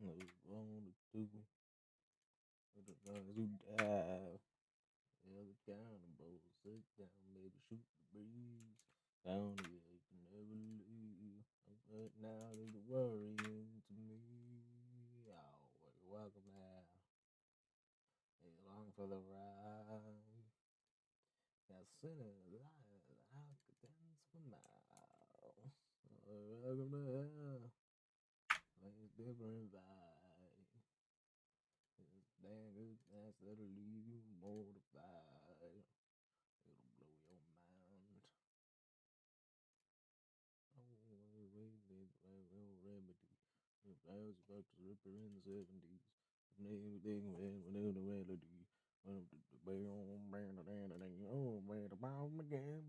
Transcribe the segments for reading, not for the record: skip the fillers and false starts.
What you wanna do? What the guns you die? Hell accountable. Sit down, maybe shoot the breeze. Down here, you can never leave. But now there's a worrying to me. Oh, welcome now. Hey, long for the ride. Got sinners alive. I could dance for miles. Welcome to hell. Like a different vibe. Damn good dance that'll leave you mortified. It'll blow your mind. Oh, wait, remedy. If I was about to rip her in the 70s, everything without a melody. Oh, man, again.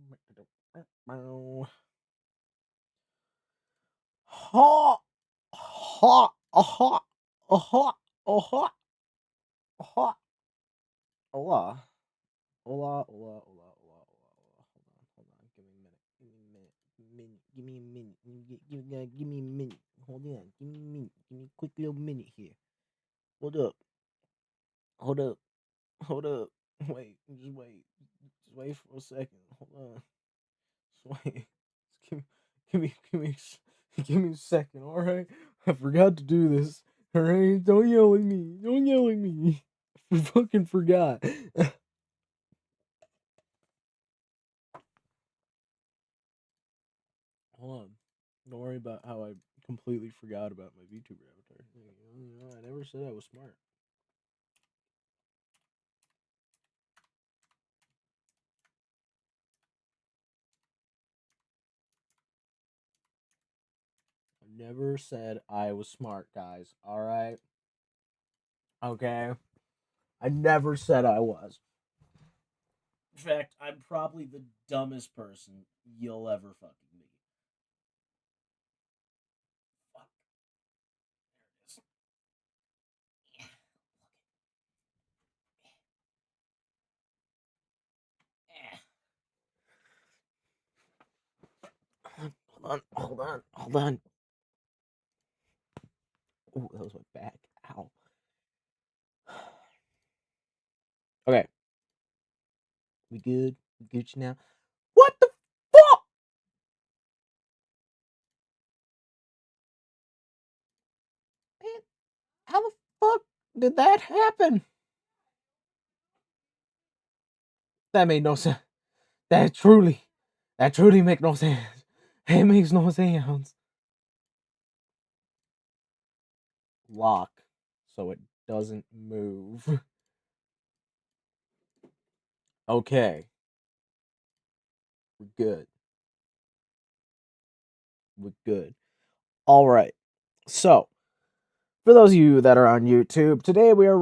Ha! Ha! Aha! Aha! Aha! Aha! Hola. Hola, hola, hola, hola, hola, hola. Hold on. Give me a minute. Give me a minute. Give me a minute. Give me a minute. Hold on. Give me a minute. Give me a quick little minute here. Hold up. Hold up. Hold up. Wait. Just wait. Just wait for a second. Hold on. Just wait. Give me a second. All right. I forgot to do this. All right. Don't yell at me. Don't yell at me. I fucking forgot. Hold on. Don't worry about how I completely forgot about my VTuber avatar. I never said I was smart. I never said I was smart, guys. All right. Okay. I never said I was. In fact, I'm probably the dumbest person you'll ever fucking meet. Fuck. There it is. Hold on. Hold on. Hold on. Oh, that was my back. Ow. Okay. We good? We Gucci now? What the fuck? Man, how the fuck did that happen? That made no sense. That truly make no sense. It makes no sense. Lock, so it doesn't move. Okay, we're good. We're good. All right. So, for those of you that are on YouTube, today we are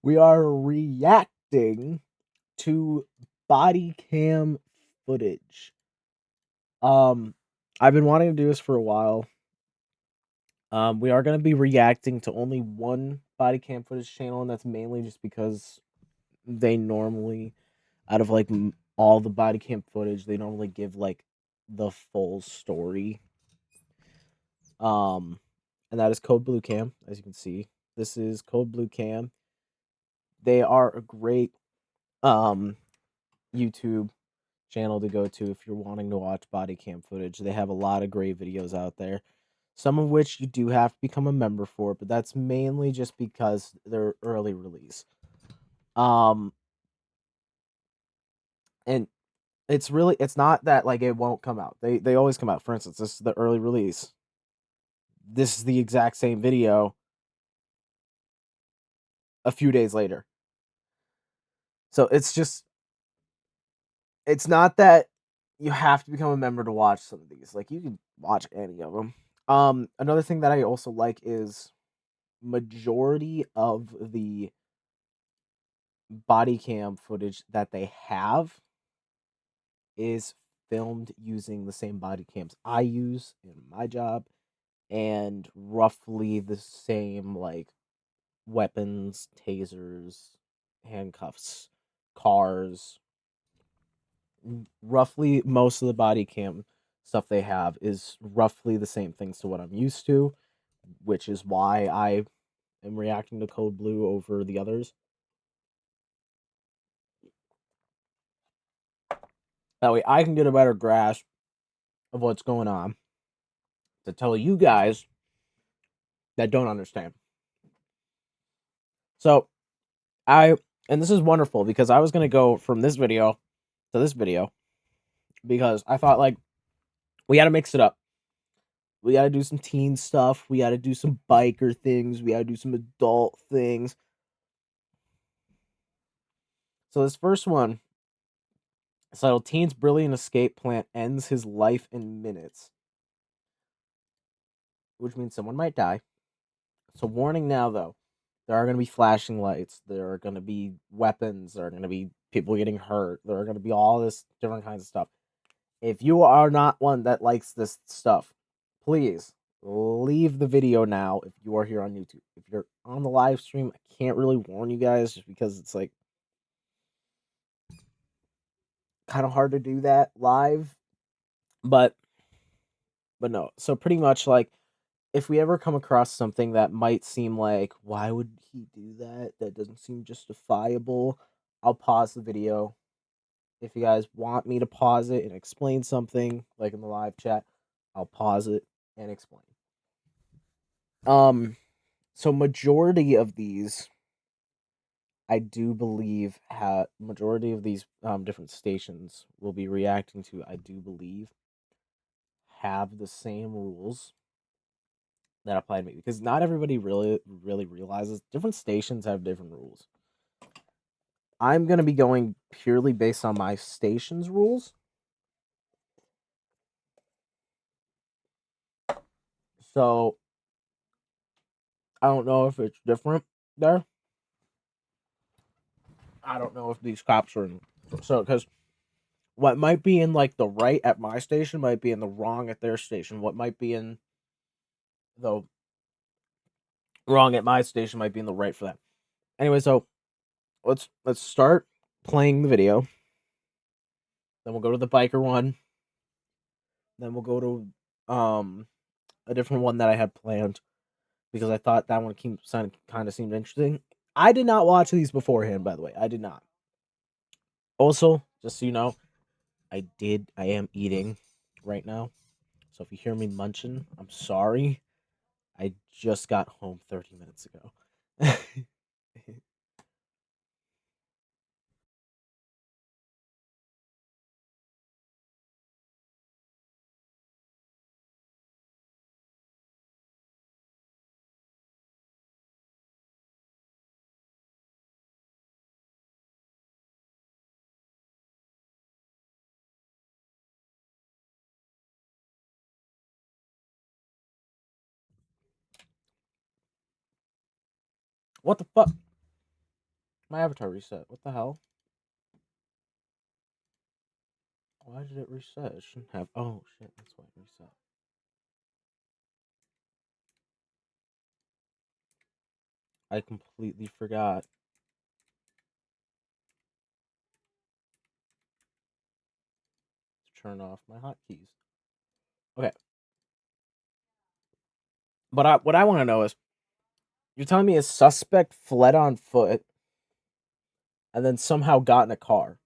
we are reacting to body cam footage. I've been wanting to do this for a while. We are going to be reacting to only one body cam footage channel, and that's mainly just because they normally, out of like all the body cam footage, they normally give like the full story. Um, and that is Code Blue Cam, as you can see. This is Code Blue Cam. They are a great YouTube channel to go to if you're wanting to watch body cam footage. They have a lot of great videos out there. Some of which you do have to become a member for, but that's mainly just because they're early release. And it's not that like it won't come out. They always come out. For instance, this is the early release. This is the exact same video a few days later. So it's not that you have to become a member to watch some of these. Like you can watch any of them. Another thing that I also like is majority of the body cam footage that they have is filmed using the same body cams I use in my job and roughly the same like weapons, tasers, handcuffs, cars, roughly most of the body cam stuff they have is roughly the same things to what I'm used to, which is why I am reacting to Code Blue over the others. That way I can get a better grasp of what's going on to tell you guys that don't understand. So and this is wonderful because I was gonna go from this video to this video because I thought like we gotta mix it up. We gotta do some teen stuff. We gotta do some biker things. We gotta do some adult things. So this first one is titled "Teen's Brilliant Escape Plan Ends His Life in Minutes," which means someone might die. So warning now, though, there are going to be flashing lights. There are going to be weapons. There are going to be people getting hurt. There are going to be all this different kinds of stuff. If you are not one that likes this stuff, please leave the video now if you are here on YouTube. If you're on the live stream, I can't really warn you guys just because it's like kind of hard to do that live. But no. So pretty much like if we ever come across something that might seem like, why would he do that? That doesn't seem justifiable. I'll pause the video. If you guys want me to pause it and explain something, like in the live chat, I'll pause it and explain. So majority of these, I do believe, majority of these different stations will be reacting to. I do believe have the same rules that apply to me because not everybody really realizes different stations have different rules. I'm going to be going purely based on my station's rules. So I don't know if it's different there. I don't know if these cops are in, so because what might be in like the right at my station might be in the wrong at their station. What might be in the wrong at my station might be in the right for that. Anyway, so let's start playing the video. Then we'll go to the biker one. Then we'll go to a different one that I had planned because I thought that one kind of seemed interesting. I did not watch these beforehand, by the way. I did not. Also, just so you know, I am eating right now. So if you hear me munching, I'm sorry. I just got home 30 minutes ago. What the fuck? My avatar reset. What the hell? Why did it reset? It shouldn't have. Oh shit, that's why it reset. I completely forgot to turn off my hotkeys. Okay. But what I want to know is, you're telling me a suspect fled on foot and then somehow got in a car.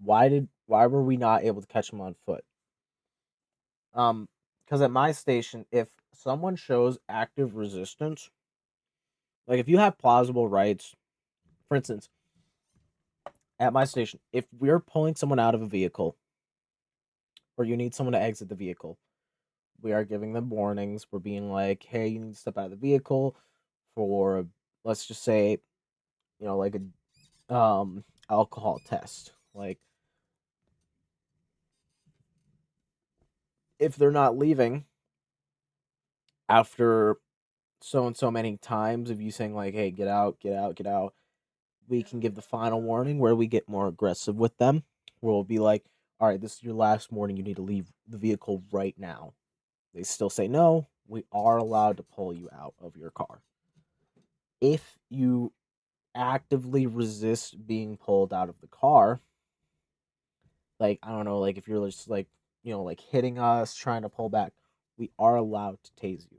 Why were we not able to catch him on foot? Because at my station, if someone shows active resistance, like if you have plausible rights, for instance, at my station, if we're pulling someone out of a vehicle or you need someone to exit the vehicle, we are giving them warnings. We're being like, hey, you need to step out of the vehicle for, let's just say, like a alcohol test. Like if they're not leaving after so and so many times of you saying like, hey, get out, get out, get out, we can give the final warning where we get more aggressive with them. Where we'll be like, all right, this is your last warning. You need to leave the vehicle right now. They still say no. We are allowed to pull you out of your car. If you actively resist being pulled out of the car, Like, I don't know, like if you're just like, like hitting us, trying to pull back, we are allowed to tase you.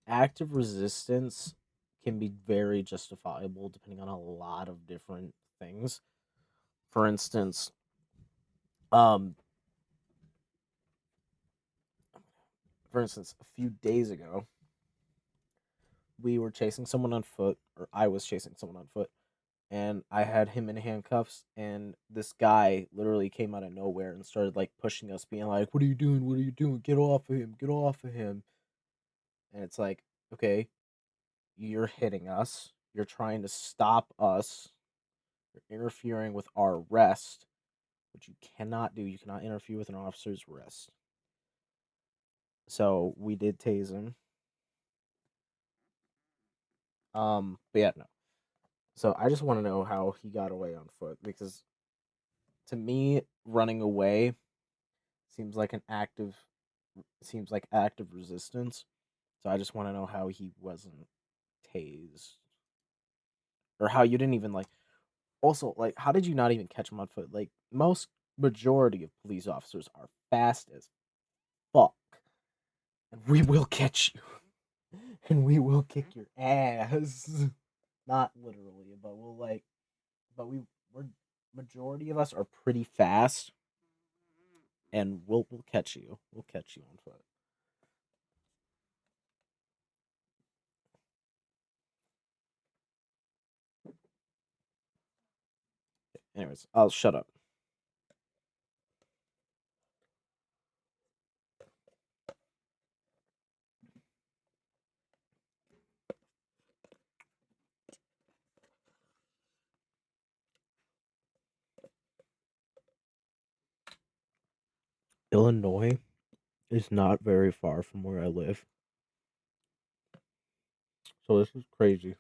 Active resistance can be very justifiable depending on a lot of different things. For instance, um, a few days ago, we were chasing someone on foot, or I was chasing someone on foot, and I had him in handcuffs, and this guy literally came out of nowhere and started like pushing us, being like, "What are you doing? What are you doing? Get off of him! Get off of him!" And it's like, okay, you're hitting us, you're trying to stop us, you're interfering with our rest, which you cannot do. You cannot interfere with an officer's rest. So we did tase him. But yeah, no. So I just want to know how he got away on foot, because to me, running away seems like active resistance. So I just want to know how he wasn't tased, or how you didn't even like. Also, like, how did you not even catch him on foot? Like, most majority of police officers are fast as fuck, and we will catch you, and we will kick your ass. Not literally, but we're majority of us are pretty fast, and we'll catch you. We'll catch you on foot. Anyways, I'll shut up. Illinois is not very far from where I live, so this is crazy.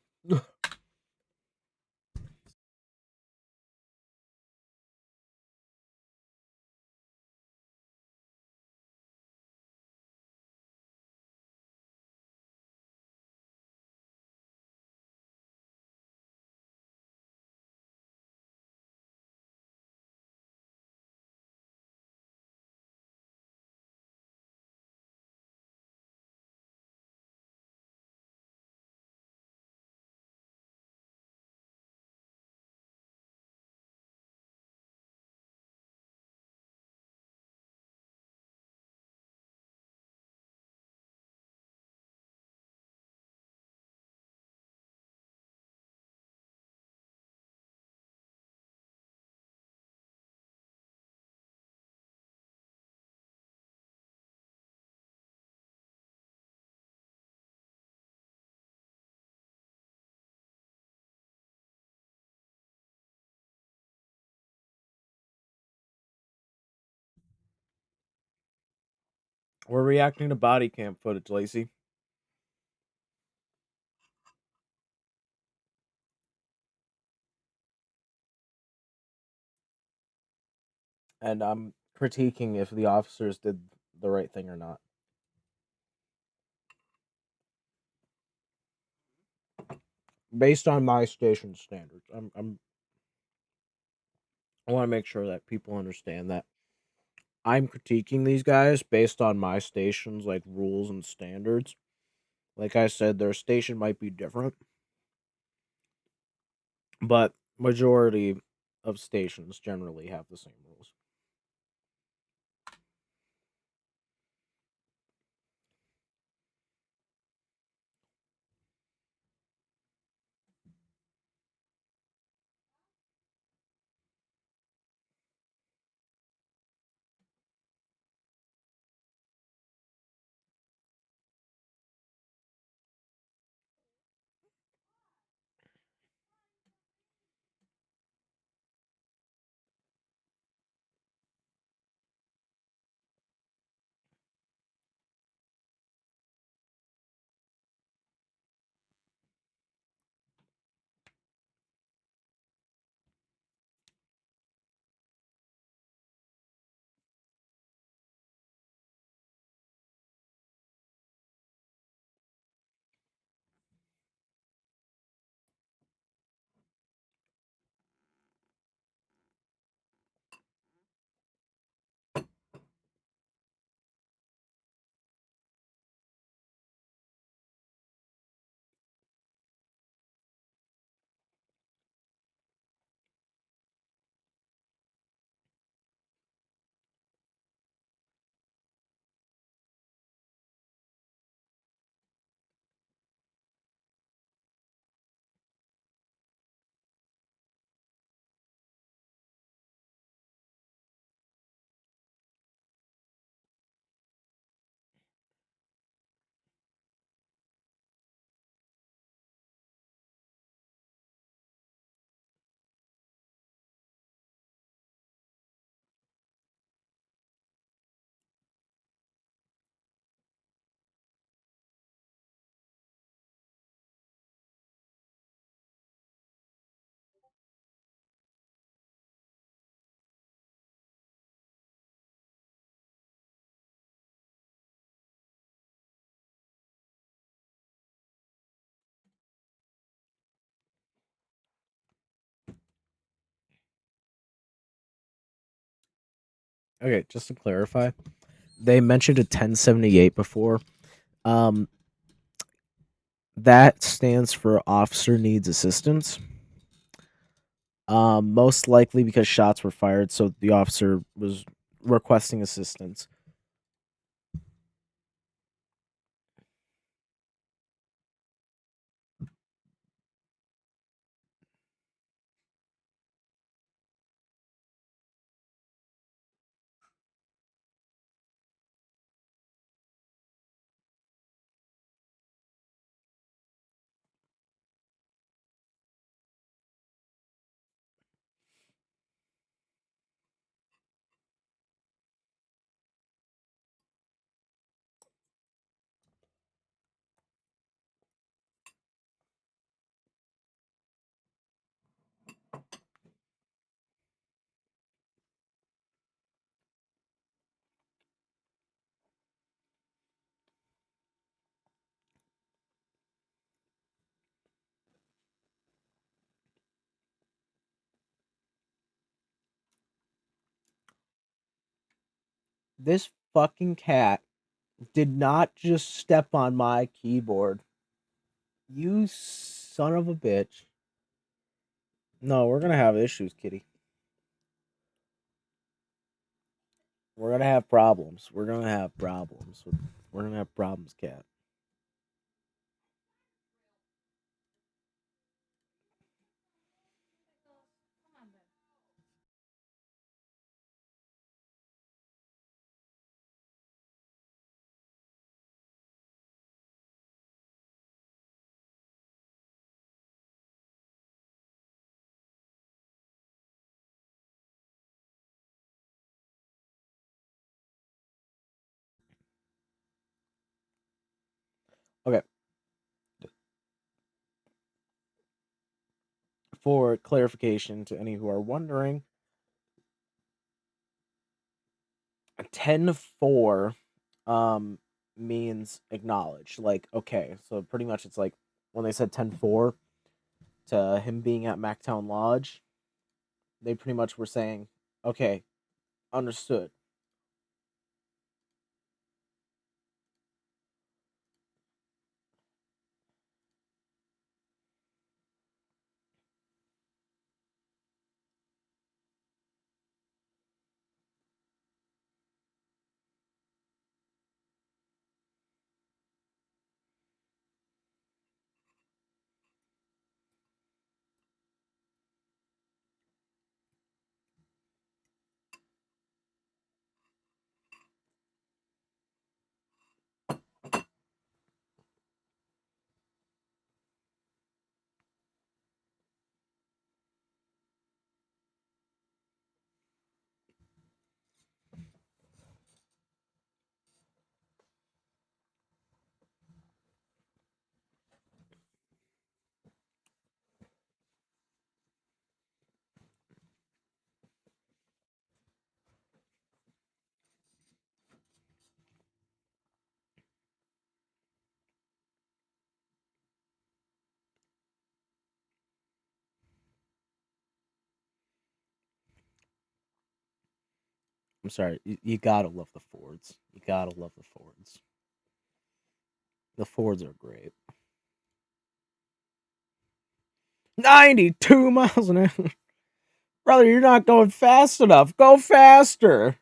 We're reacting to body cam footage, Lacey, and I'm critiquing if the officers did the right thing or not, based on my station standards. I want to make sure that people understand that I'm critiquing these guys based on my station's like rules and standards. Like I said, their station might be different, but majority of stations generally have the same rules. Okay, just to clarify, they mentioned a 1078 before. Um, that stands for officer needs assistance. Most likely because shots were fired, so the officer was requesting assistance. This fucking cat did not just step on my keyboard. You son of a bitch. No, we're gonna have issues, kitty. We're gonna have problems. We're gonna have problems. We're gonna have problems, cat. Okay. For clarification to any who are wondering, 10-4 means acknowledge. Like, okay, so pretty much it's like when they said 10-4 to him being at Mactown Lodge, they pretty much were saying, okay, understood. I'm sorry, you gotta love the Fords. You gotta love the Fords. The Fords are great. 92 miles an hour. Brother, you're not going fast enough. Go faster.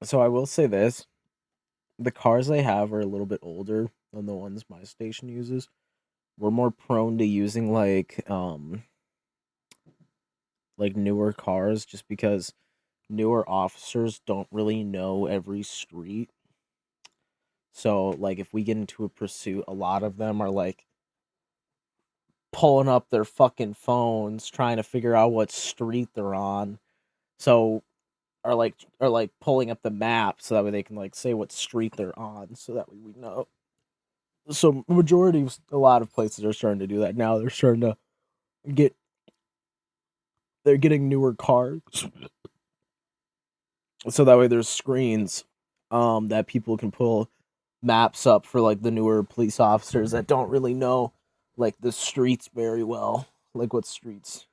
So I will say this. The cars they have are a little bit older than the ones my station uses. We're more prone to using like newer cars just because newer officers don't really know every street. So like if we get into a pursuit, a lot of them are like pulling up their fucking phones trying to figure out what street they're on. So are like pulling up the map so that way they can like say what street they're on so that way we know. So majority of a lot of places are starting to do that now. They're starting to get they're getting newer cars, so that way there's screens that people can pull maps up for like the newer police officers that don't really know like the streets very well, like what streets.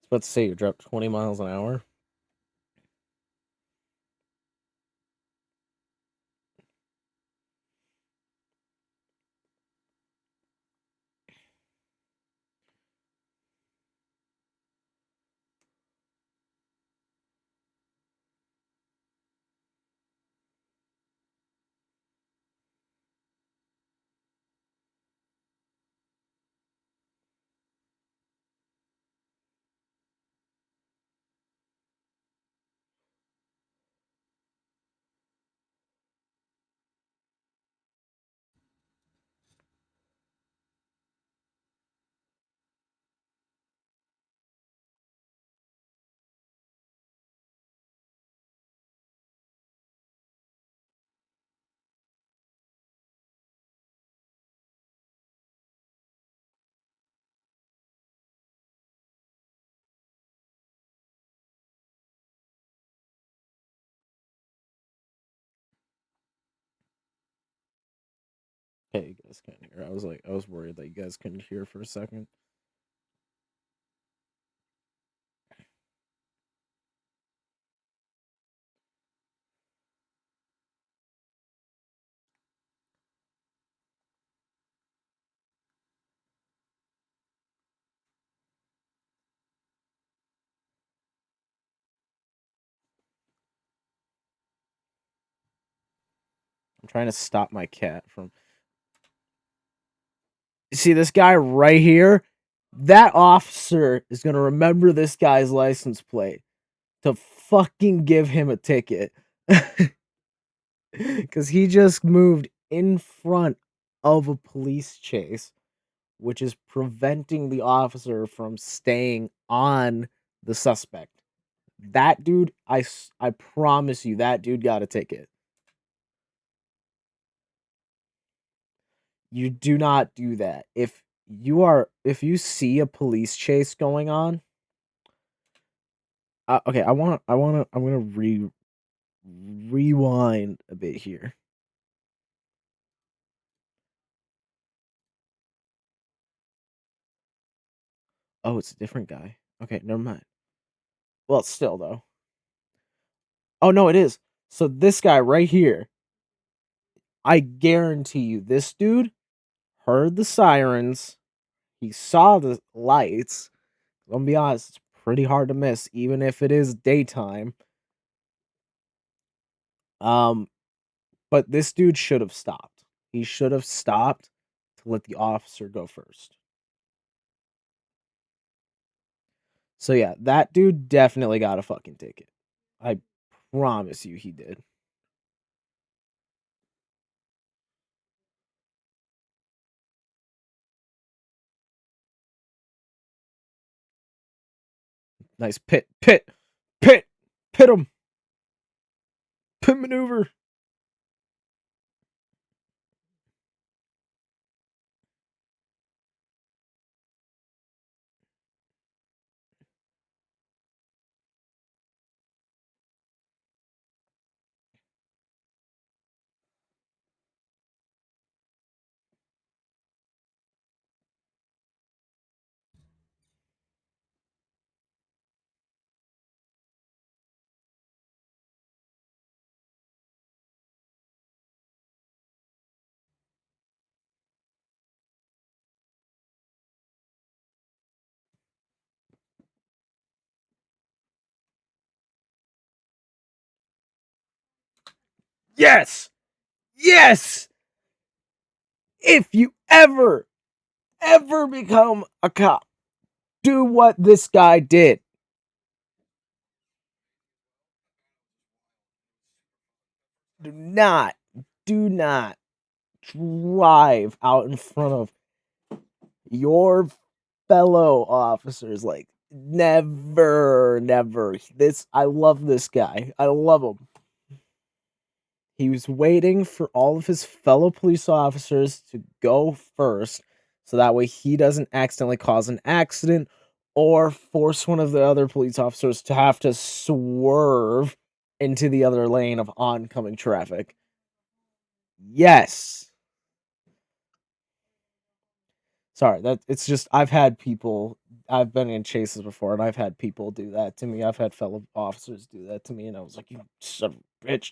Let's say you drop 20 miles an hour. Okay, you guys can't hear. I was worried that you guys couldn't hear for a second. I'm trying to stop my cat from. You see this guy right here? That officer is gonna remember this guy's license plate to fucking give him a ticket. Because he just moved in front of a police chase, which is preventing the officer from staying on the suspect. That dude, I promise you, that dude got a ticket. You do not do that. If you see a police chase going on, okay, I'm gonna rewind a bit here. Oh, it's a different guy. Okay, never mind. Well, still though. Oh no, it is. So this guy right here, I guarantee you, this dude heard the sirens. He saw the lights. I'm gonna be honest, it's pretty hard to miss, even if it is daytime. Um, but this dude should have stopped. He should have stopped to let the officer go first. So yeah, that dude definitely got a fucking ticket. I promise you he did. Nice pit him, pit maneuver. Yes! Yes! If you ever become a cop, do what this guy did. Do do not drive out in front of your fellow officers. Like, never. I love this guy. I love him. He was waiting for all of his fellow police officers to go first, so that way he doesn't accidentally cause an accident or force one of the other police officers to have to swerve into the other lane of oncoming traffic. Yes. Sorry, that it's just I've been in chases before and I've had people do that to me. I've had fellow officers do that to me and I was like, "You son of a bitch."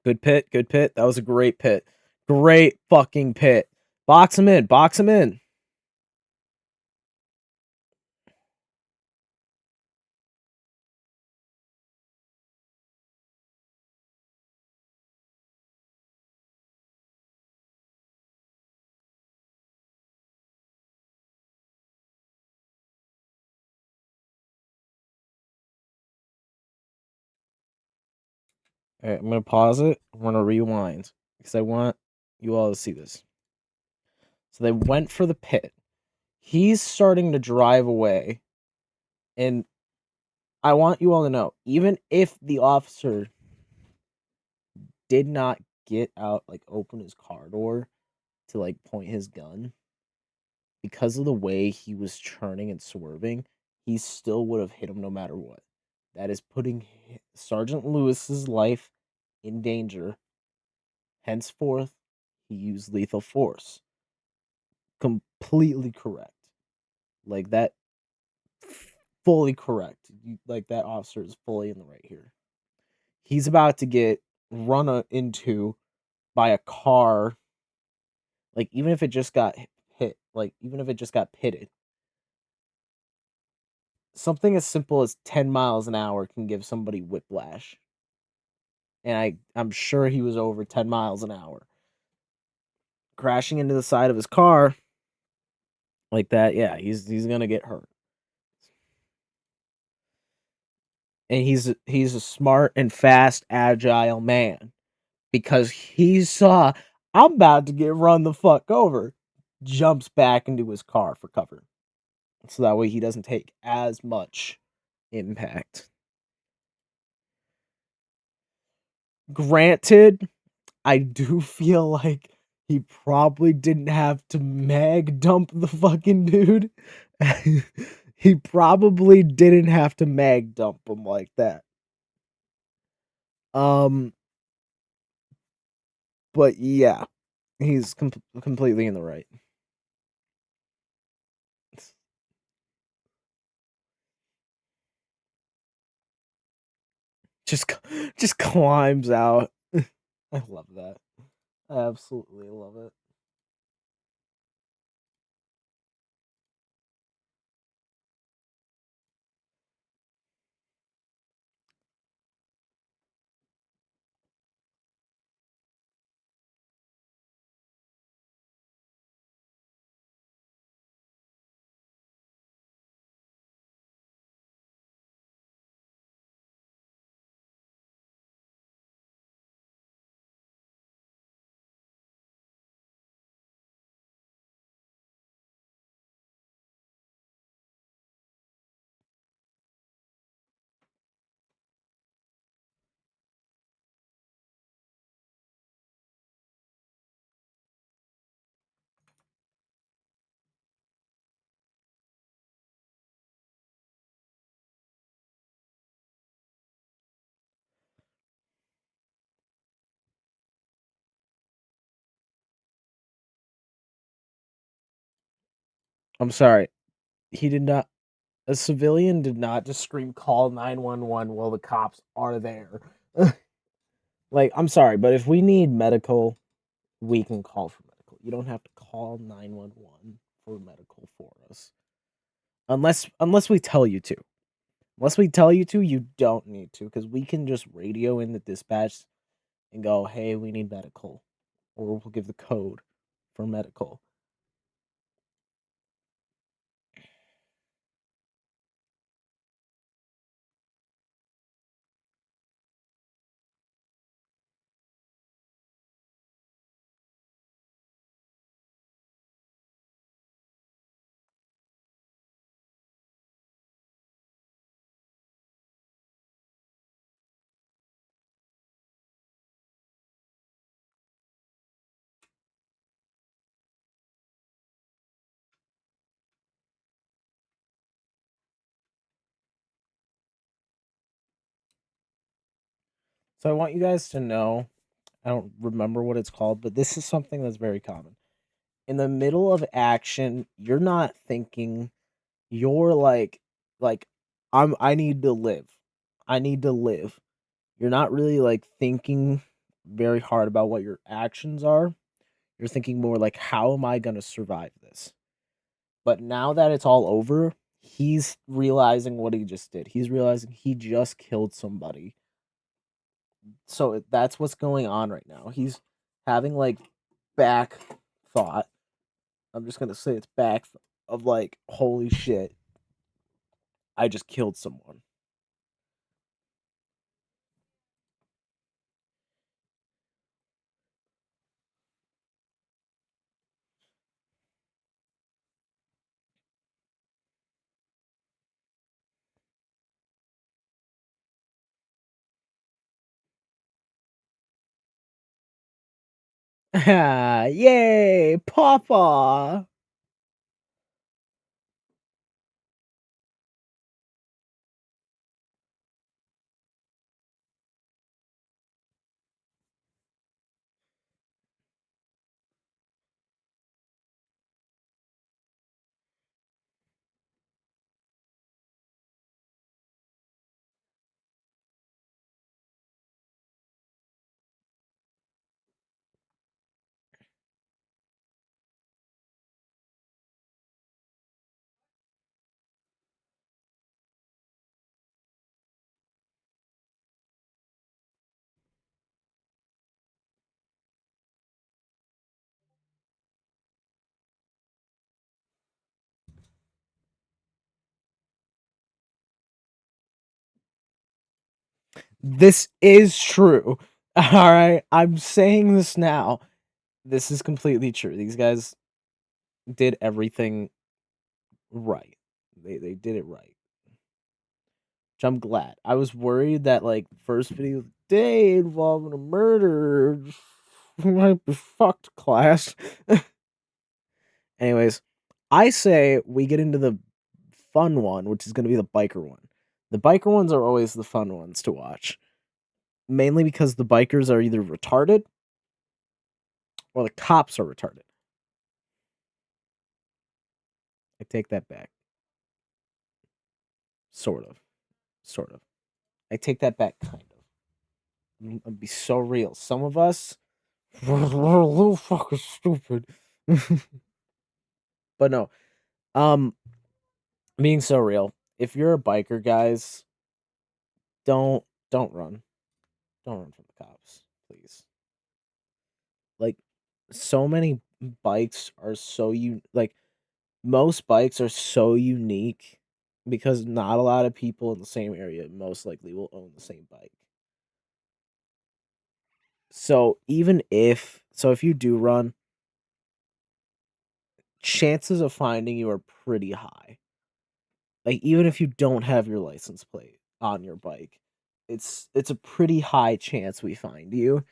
Good pit, good pit. That was a great pit. Great fucking pit. Box him in, box him in. All right, I'm gonna pause it. I'm gonna rewind because I want you all to see this. So they went for the pit. He's starting to drive away, and I want you all to know, even if the officer did not get out, like open his car door to like point his gun, because of the way he was churning and swerving, he still would have hit him no matter what. That is putting Sergeant Lewis's life in danger. Henceforth, he used lethal force. Completely correct. Like that, fully correct. Like that officer is fully in the right here. He's about to get run into by a car. Like even if it just got hit, like even if it just got pitted, something as simple as 10 miles an hour can give somebody whiplash. And I'm sure he was over 10 miles an hour. Crashing into the side of his car like that, yeah, he's gonna get hurt. And he's a smart and fast, agile man because he saw I'm about to get run the fuck over. Jumps back into his car for cover. So that way he doesn't take as much impact. Granted, I do feel like he probably didn't have to mag dump the fucking dude. He probably didn't have to mag dump him like that. Um, but yeah, he's completely in the right. Just just climbs out. I love that. I absolutely love it. I'm sorry. He did not. A civilian did not just scream call 911 while the cops are there. Like, I'm sorry, but if we need medical, we can call for medical. You don't have to call 911 for medical for us. Unless we tell you to. Unless we tell you to, you don't need to because we can just radio in the dispatch and go, "Hey, we need medical." Or we'll give the code for medical. So I want you guys to know, I don't remember what it's called, but this is something that's very common. In the middle of action, you're not thinking, you're like I need to live. I need to live. You're not really like thinking very hard about what your actions are. You're thinking more like how am I going to survive this? But now that it's all over, he's realizing what he just did. He's realizing he just killed somebody. So that's what's going on right now. He's having like back thought. I'm just going to say it's back of like holy shit, I just killed someone. Yay, Papa. This is true. All right, I'm saying this now. This is completely true. These guys did everything right. They did it right. Which I'm glad. I was worried that like first video day involving a murder might be fucked, class. Anyways, I say we get into the fun one, which is going to be the biker one. The biker ones are always the fun ones to watch, mainly because the bikers are either retarded or the cops are retarded. I take that back. Sort of. Sort of. I take that back, kind of. I'd be so real. Some of us, we're a little fucking stupid. But no, um, being so real. If you're a biker, guys, don't don't run. Don't run from the cops, please. Like, so many bikes are so like most bikes are so unique because not a lot of people in the same area most likely will own the same bike. So even if you do run, chances of finding you are pretty high. Like even if you don't have your license plate on your bike, it's a pretty high chance we find you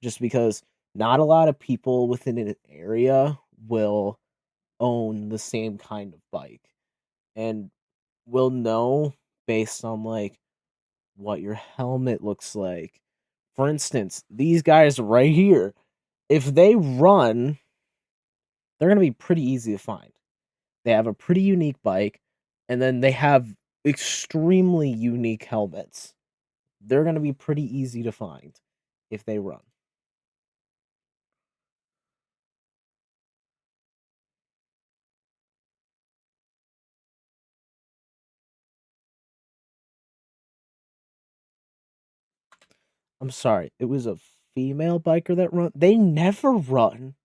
just because not a lot of people within an area will own the same kind of bike and will know based on like what your helmet looks like. For instance, these guys right here, if they run, they're going to be pretty easy to find. They have a pretty unique bike, and then they have extremely unique helmets. They're going to be pretty easy to find if they run. I'm sorry, it was a female biker that run. They never run.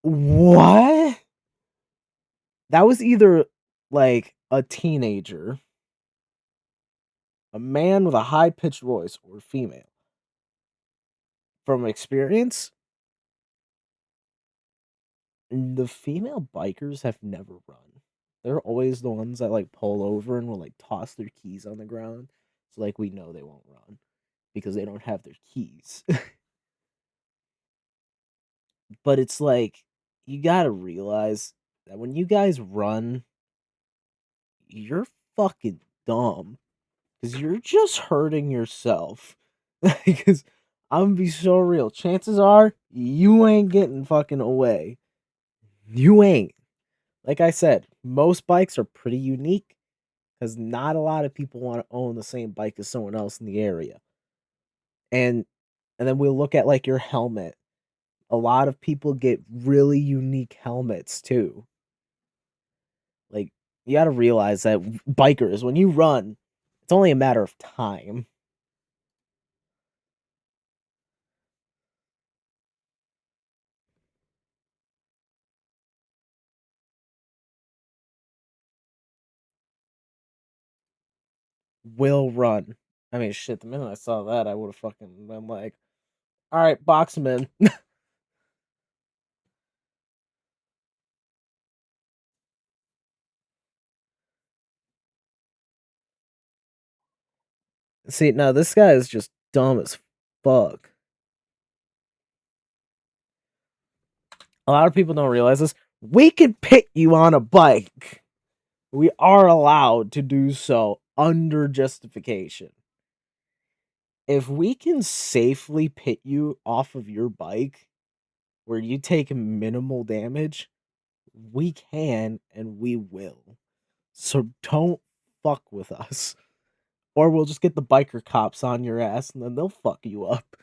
What? That was either like a teenager, a man with a high pitched voice, or female. From experience, the female bikers have never run. They're always the ones that like pull over and will like toss their keys on the ground. So like we know they won't run because they don't have their keys. But it's like you gotta realize that when you guys run, you're fucking dumb because you're just hurting yourself. Because I'm gonna be so real. Chances are you ain't getting fucking away. You ain't. Like I said, most bikes are pretty unique because not a lot of people want to own the same bike as someone else in the area. And then we'll look at like your helmet. A lot of people get really unique helmets too. Like you got to realize that bikers, when you run, it's only a matter of time. Will run. I mean, shit. The minute I saw that, I would have fucking been like, "All right, box him in." See, no, this guy is just dumb as fuck. A lot of people don't realize this. We can pit you on a bike. We are allowed to do so under justification. If we can safely pit you off of your bike where you take minimal damage, we can and we will. So don't fuck with us. Or we'll just get the biker cops on your ass and then they'll fuck you up.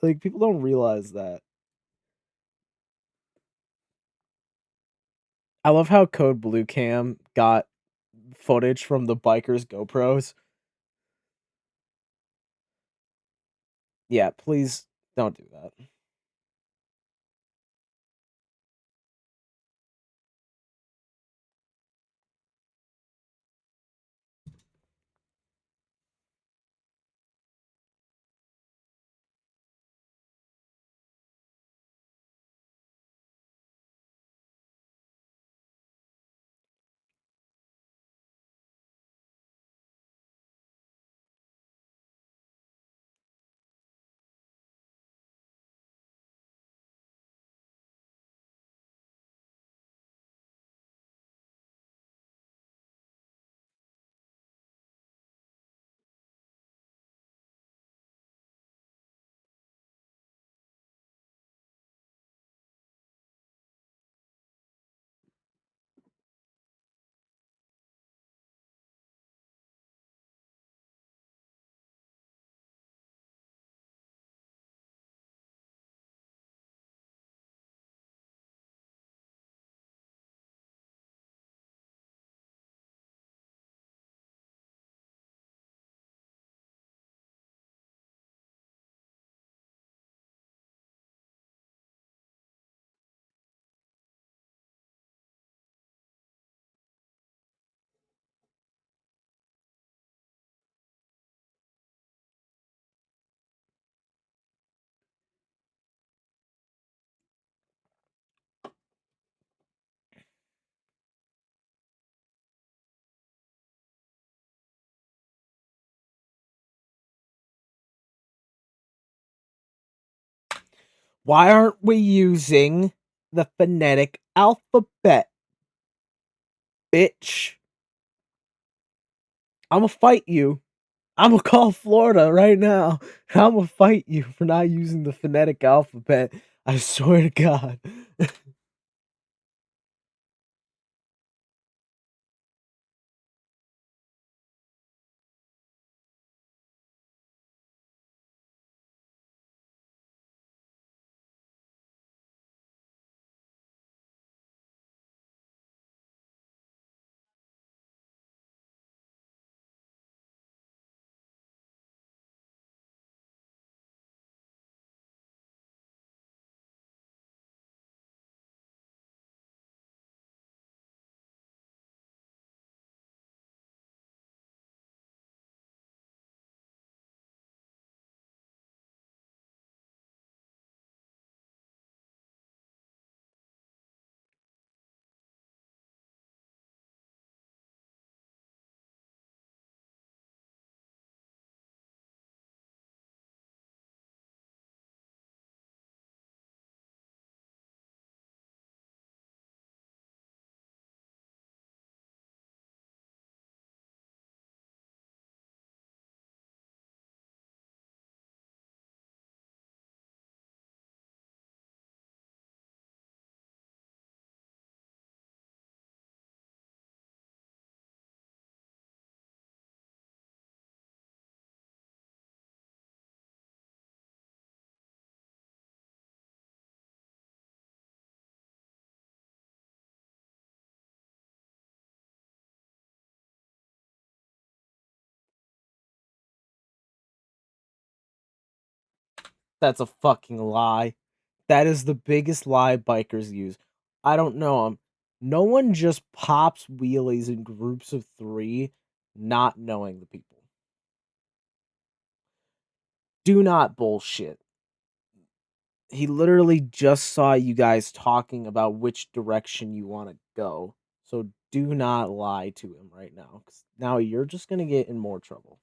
Like, people don't realize that. I love how Code Blue Cam got footage from the bikers' GoPros. Yeah, please don't do that. Why aren't we using the phonetic alphabet, bitch? I'm gonna fight you. I'm gonna call Florida right now. I'm gonna fight you for not using the phonetic alphabet. I swear to God. That's a fucking lie. That is the biggest lie bikers use. I don't know 'em. No one just pops wheelies in groups of 3 not knowing the people. Do not bullshit. He literally just saw you guys talking about which direction you want to go. So do not lie to him right now, 'cause now you're just going to get in more trouble.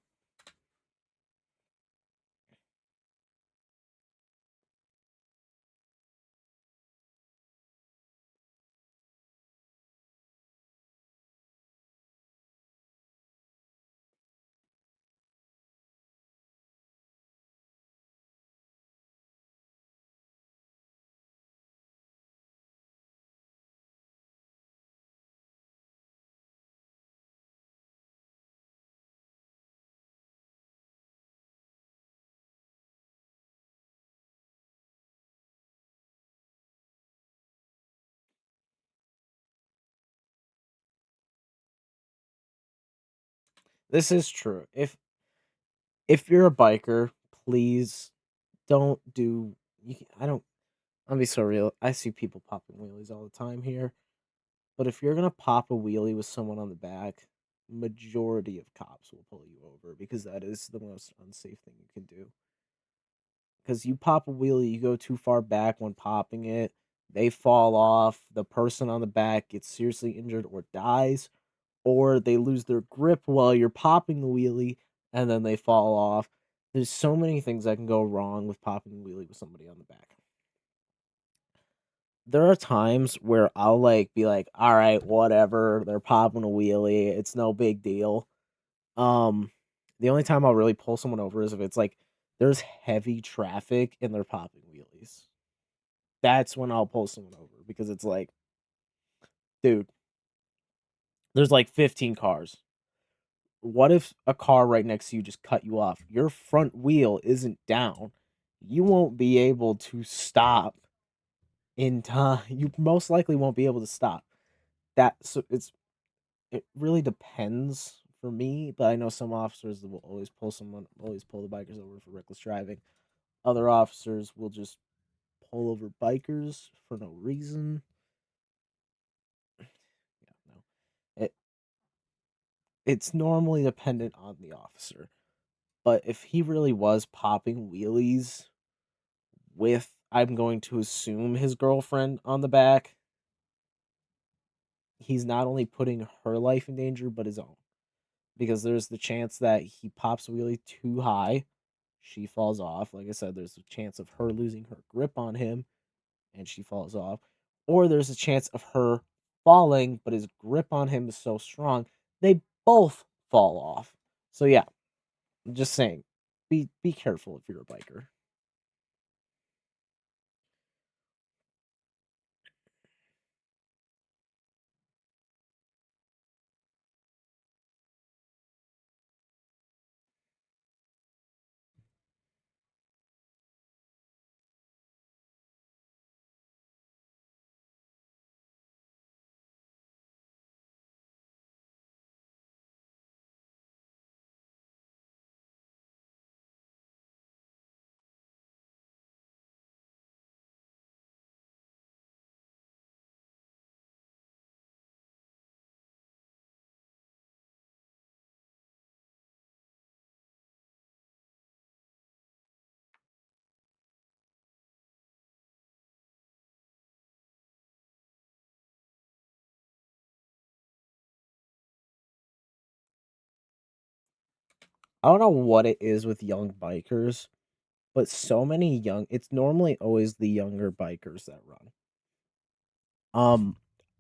This is true. If you're a biker, please don't do I don't I'll be so real. I see people popping wheelies all the time here. But if you're gonna pop a wheelie with someone on the back, majority of cops will pull you over because that is the most unsafe thing you can do. Because you pop a wheelie, you go too far back when popping it, they fall off, the person on the back gets seriously injured or dies, or they lose their grip while you're popping the wheelie and then they fall off. There's so many things that can go wrong with popping a wheelie with somebody on the back. There are times where I'll like be like, all right, whatever, they're popping a wheelie, it's no big deal. Um, the only time I'll really pull someone over is if it's like there's heavy traffic and they're popping wheelies. That's when I'll pull someone over because it's like, dude, there's like 15 cars. What if a car right next to you just cut you off? Your front wheel isn't down. You won't be able to stop in time. You most likely won't be able to stop. It really depends for me, but I know some officers will always pull the bikers over for reckless driving. Other officers will just pull over bikers for no reason. Yeah, no. It's normally dependent on the officer. But if he really was popping wheelies with, I'm going to assume, his girlfriend on the back, he's not only putting her life in danger, but his own. Because there's the chance that he pops a wheelie too high, she falls off. Like I said, there's a chance of her losing her grip on him and she falls off. Or there's a chance of her falling, but his grip on him is so strong, they both fall off. So yeah, I'm just saying, be careful if you're a biker. I don't know what it is with young bikers, but so many it's normally always the younger bikers that run. Um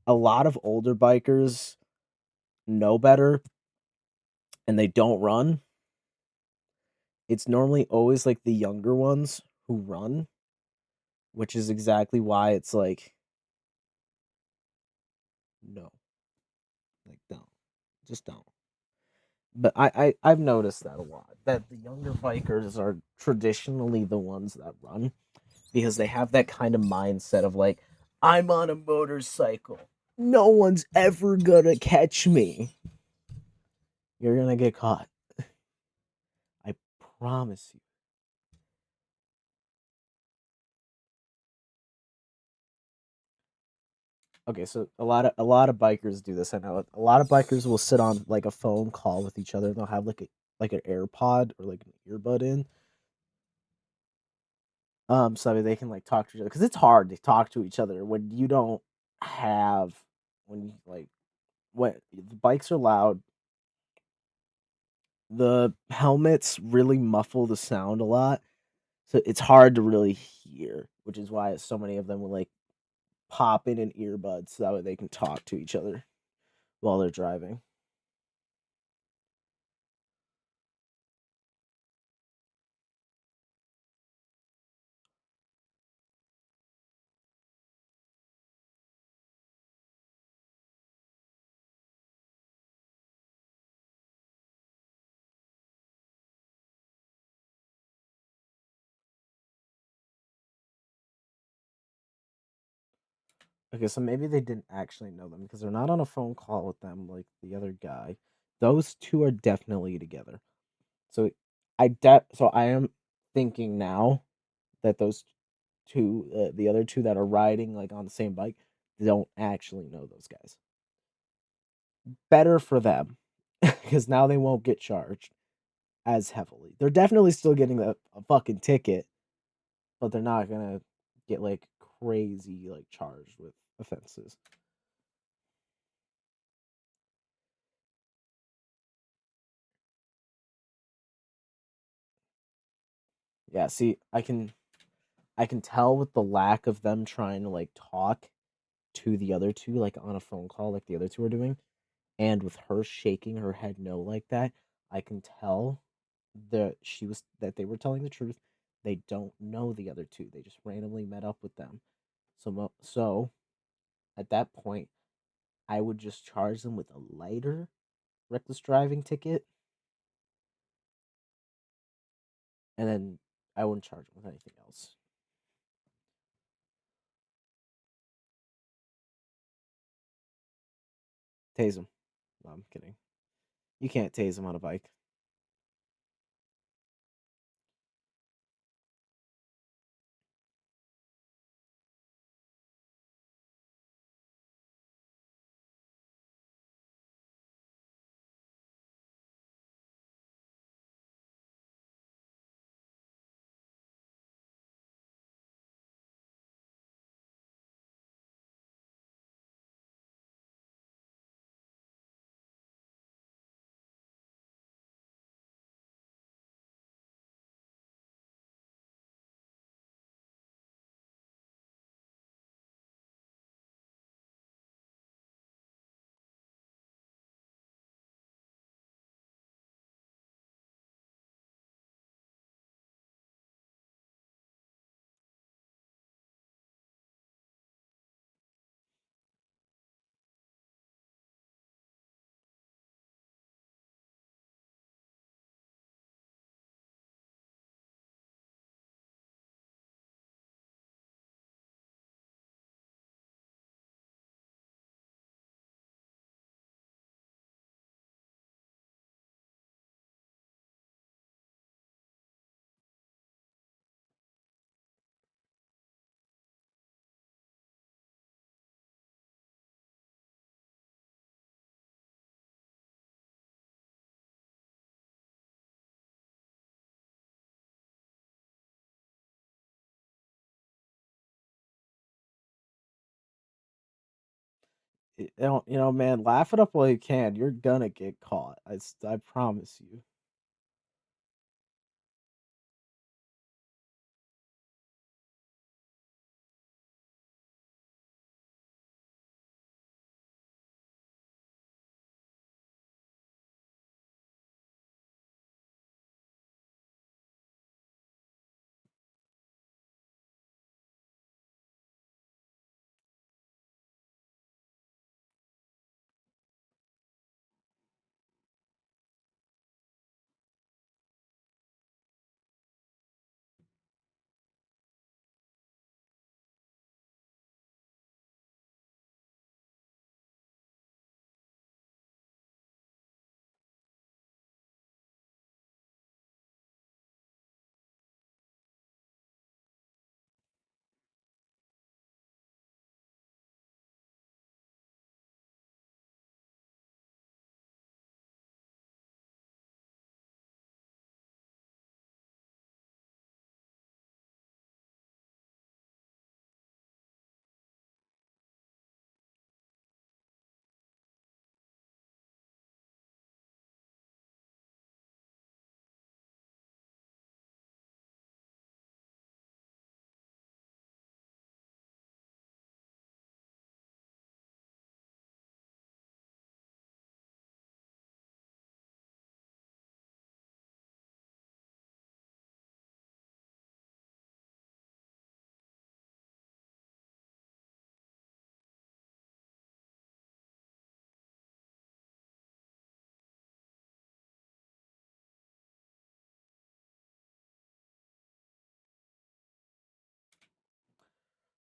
a lot of older bikers know better and they don't run. It's normally always like the younger ones who run, which is exactly why it's like no, like don't, just don't. But I've noticed that a lot. That the younger bikers are traditionally the ones that run because they have that kind of mindset of like, I'm on a motorcycle. No one's ever gonna catch me. You're gonna get caught. I promise you. Okay, so a lot of bikers do this. I know a lot of bikers will sit on like a phone call with each other. And they'll have like an AirPod or like an earbud in, so that they can like talk to each other because it's hard to talk to each other when you don't have when you like when the bikes are loud. The helmets really muffle the sound a lot, so it's hard to really hear, which is why so many of them will like pop in an earbud so that way they can talk to each other while they're driving. Okay, so maybe they didn't actually know them because they're not on a phone call with them like the other guy. Those two are definitely together. So so I am thinking now that those two, the other two that are riding like on the same bike, don't actually know those guys. Better for them because now they won't get charged as heavily. They're definitely still getting a fucking ticket, but they're not gonna get like crazy like charged with offenses. Yeah, see, I can tell with the lack of them trying to like talk to the other two like on a phone call like the other two are doing, and with her shaking her head no like that, I can tell that they were telling the truth. They don't know the other two. They just randomly met up with them. So at that point, I would just charge them with a lighter reckless driving ticket, and then I wouldn't charge them with anything else. Tase them. No, I'm kidding. You can't tase them on a bike. Man, laugh it up while you can. You're gonna get caught. I promise you.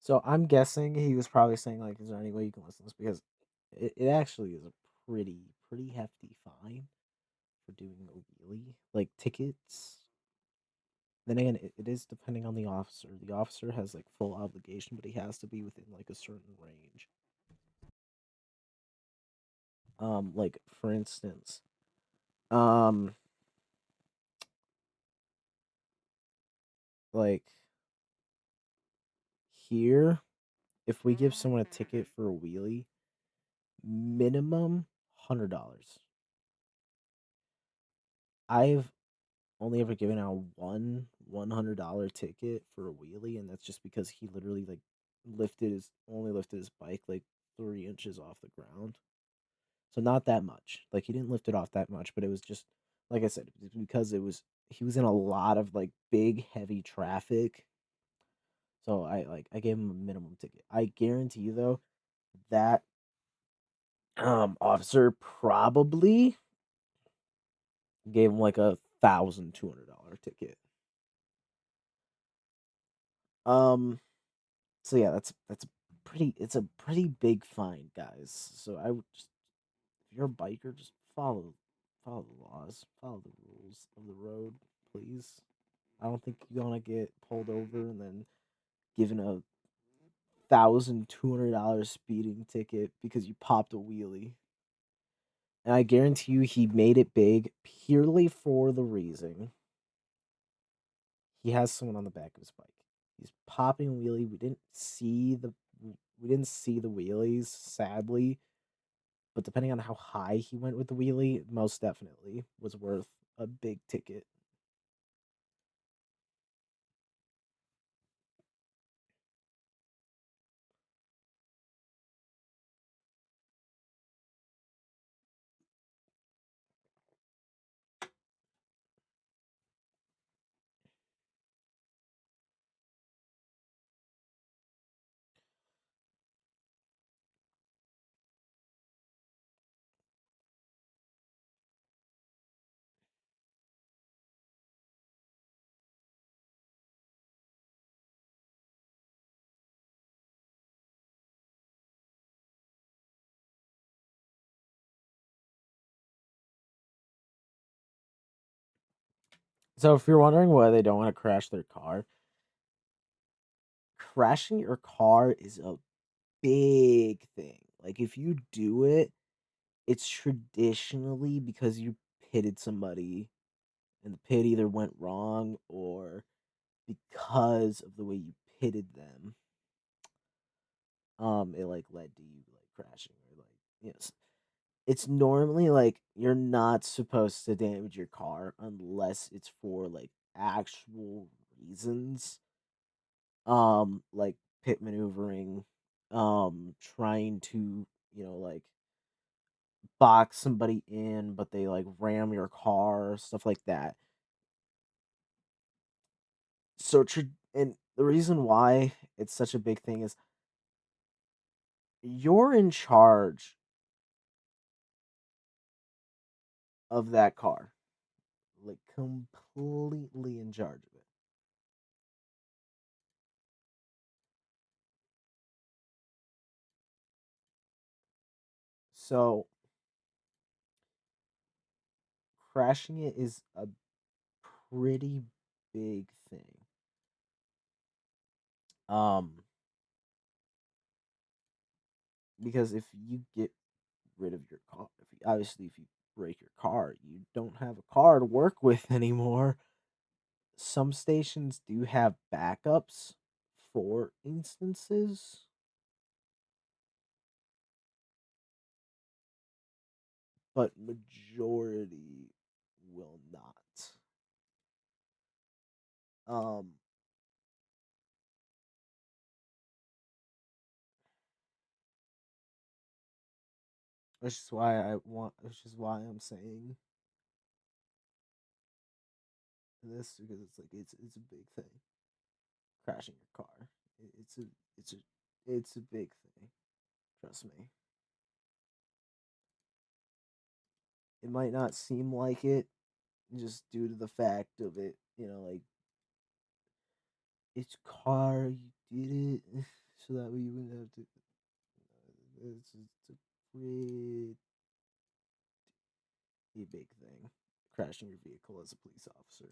So I'm guessing he was probably saying like, "Is there any way you can listen to this?" Because it actually is a pretty hefty fine for doing a wheelie. Like tickets. Then again, it is depending on the officer. The officer has like full obligation, but he has to be within like a certain range. Like for instance, um, like here, if we give someone a ticket for a wheelie, minimum $100. I've only ever given out one $100 ticket for a wheelie, and that's just because he literally like lifted his bike like 3 inches off the ground. So not that much. Like he didn't lift it off that much, but it was just like I said, because he was in a lot of like big heavy traffic. So I gave him a minimum ticket. I guarantee you though that officer probably gave him like $1,200 ticket. Um so yeah, that's pretty it's a pretty big fine, guys. So I would just if you're a biker, just follow the laws, follow the rules of the road, please. I don't think you're gonna get pulled over and then given a $1,200 speeding ticket because you popped a wheelie. And I guarantee you he made it big purely for the reason he has someone on the back of his bike. He's popping a wheelie. We didn't see the wheelies, sadly, but depending on how high he went with the wheelie, most definitely was worth a big ticket. So if you're wondering why they don't want to crash their car, crashing your car is a big thing. Like if you do it, it's traditionally because you pitted somebody and the pit either went wrong or because of the way you pitted them, it like led to you like crashing or like yes. It's normally like you're not supposed to damage your car unless it's for like actual reasons. Like pit maneuvering, trying to, like box somebody in, but they like ram your car, stuff like that. And the reason why it's such a big thing is you're in charge of that car, like completely in charge of it. So crashing it is a pretty big thing. Um, because if you get rid of your car, if you break your car, you don't have a car to work with anymore. Some stations do have backups for instances, but majority will not. Um, which is why I'm saying this because it's a big thing. Crashing your car, it's a big thing. Trust me. It might not seem like it, just due to the fact of it. Like it's car, you did it. so that way you wouldn't have to. It's a pretty big thing. Crashing your vehicle as a police officer.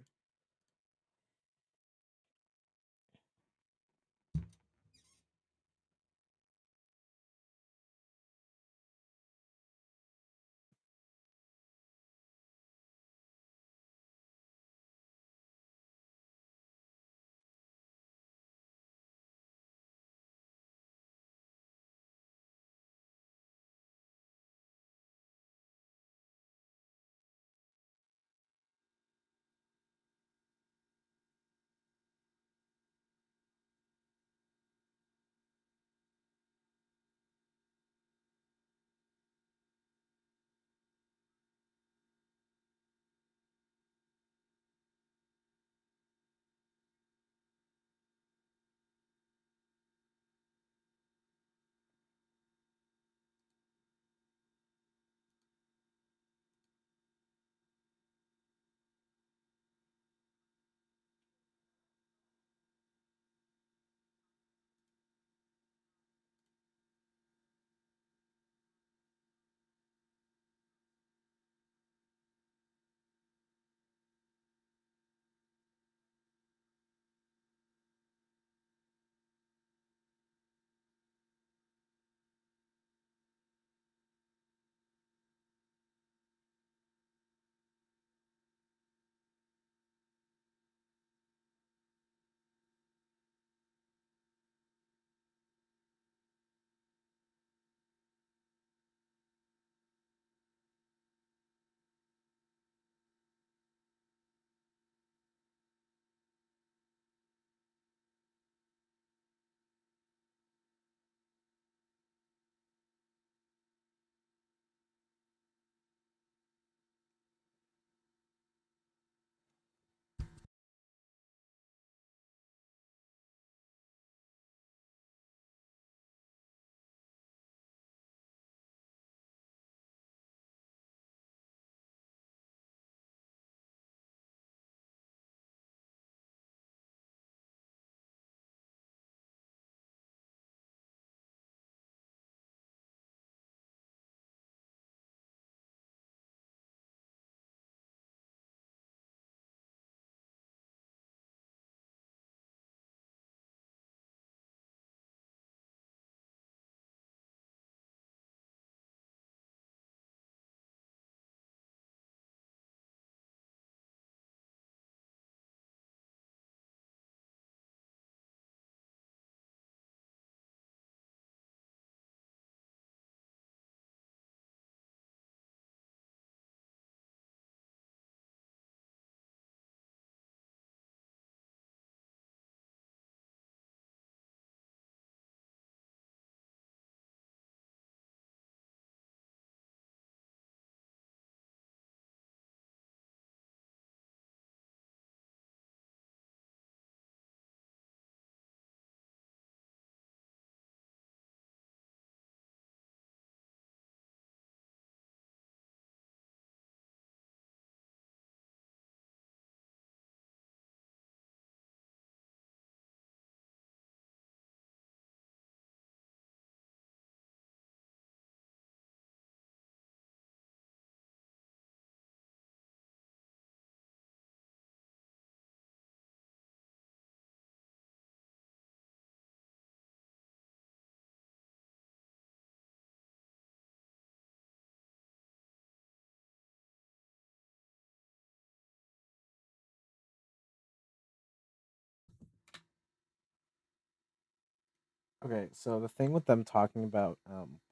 Okay, so the thing with them talking about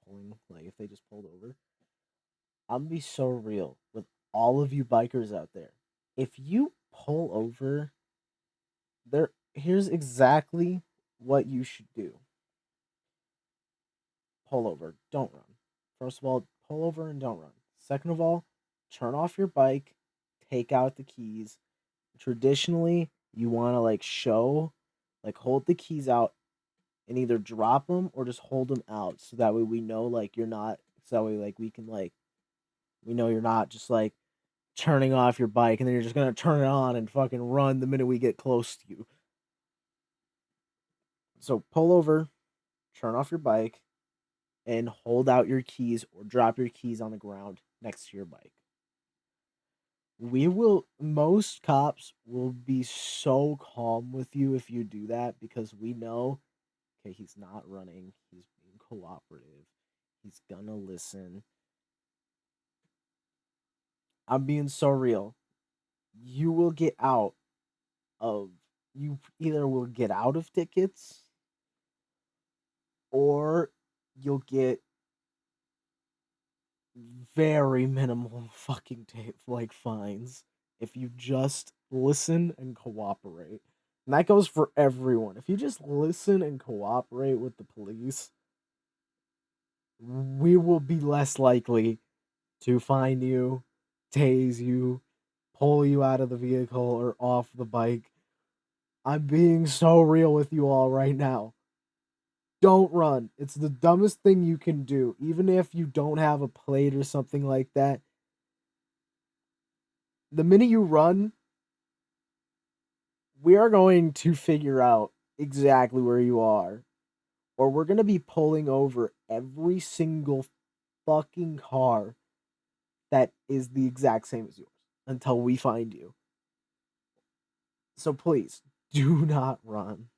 pulling, like if they just pulled over, I'm gonna be so real with all of you bikers out there. If you pull over, here's exactly what you should do. Pull over, don't run. First of all, pull over and don't run. Second of all, turn off your bike, take out the keys. Traditionally, you want to like show, like hold the keys out and either drop them or just hold them out so that way we know like you're not, so that way like we can like we know you're not just like turning off your bike and then you're just gonna turn it on and fucking run the minute we get close to you. So pull over, turn off your bike and hold out your keys or drop your keys on the ground next to your bike. Most cops will be so calm with you if you do that because we know, okay, he's not running, he's being cooperative, he's gonna listen. I'm being so real. You will get out of, you either will get out of tickets or you'll get very minimal fucking like fines if you just listen and cooperate. And that goes for everyone. If you just listen and cooperate with the police, we will be less likely to find you, tase you, pull you out of the vehicle or off the bike. I'm being so real with you all right now. Don't run. It's the dumbest thing you can do. Even if you don't have a plate or something like that, the minute you run, we are going to figure out exactly where you are, or we're going to be pulling over every single fucking car that is the exact same as yours until we find you. So please, do not run.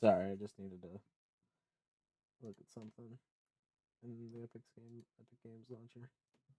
Sorry, I just needed to look at something in the Epic Games launcher.